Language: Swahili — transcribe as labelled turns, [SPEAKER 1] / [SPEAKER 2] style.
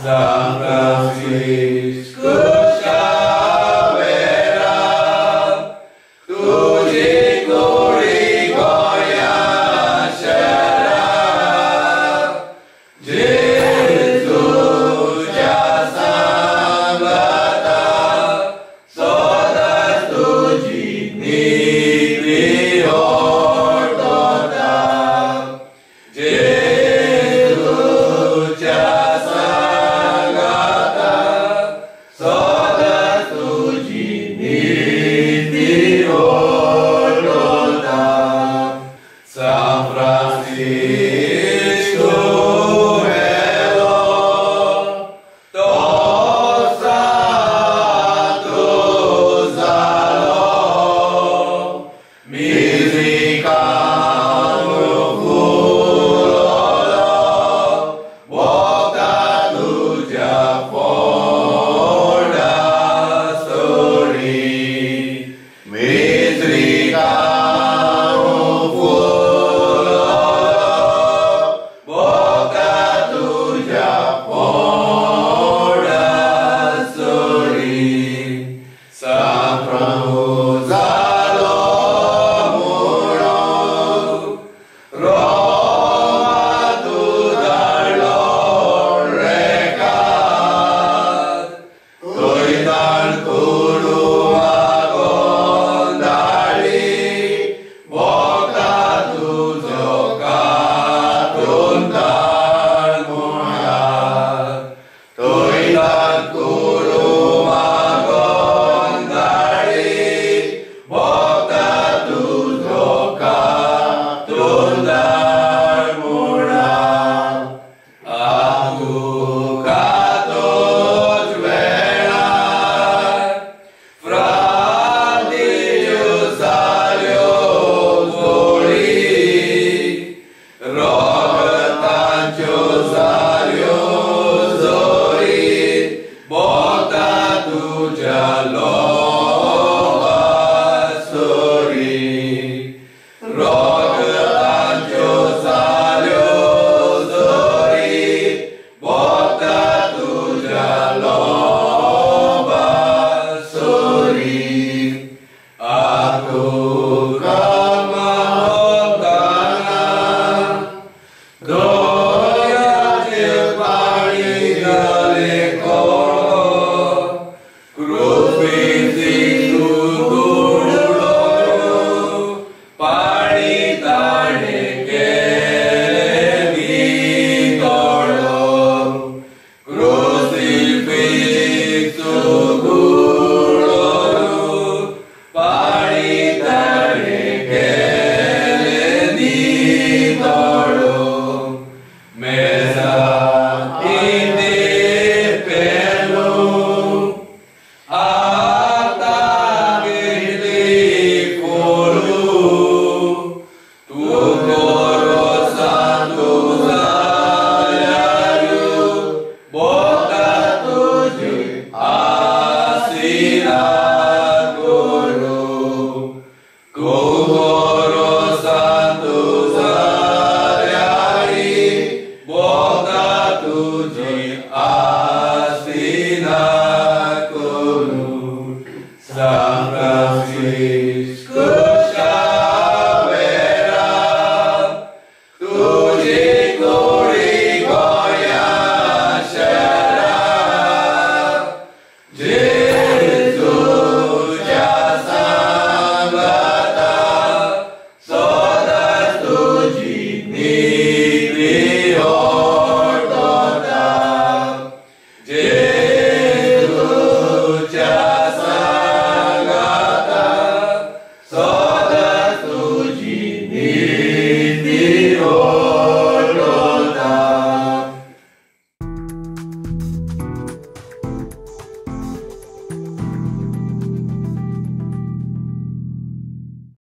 [SPEAKER 1] San Francisco Xaviera, tuji kurigoya shara, Jesus jasa gata, soda tuji niti ordota, Jesus jasa gata, soda tuji niti ordota, San Francisco hello, tosa tozalo, musica Boca tuja forda sori, mitrica Boca tuja forda sori, San Francisco muro, Roma tu darlo recat, Toitan kuruma gondali, Boca tu zokatuntan murhat, Toitan kuruma gondali, Boca tu zokatuntan murhat. Aku katos verat, fratello salio zori, rogatancho salio zori, Boca tuja loba sori, rogatancho salio zori, Boca tuja loba sori, aku kamahotana, doya cepari galeko, crucifixu duro, paritane kele vitoro, crucifixu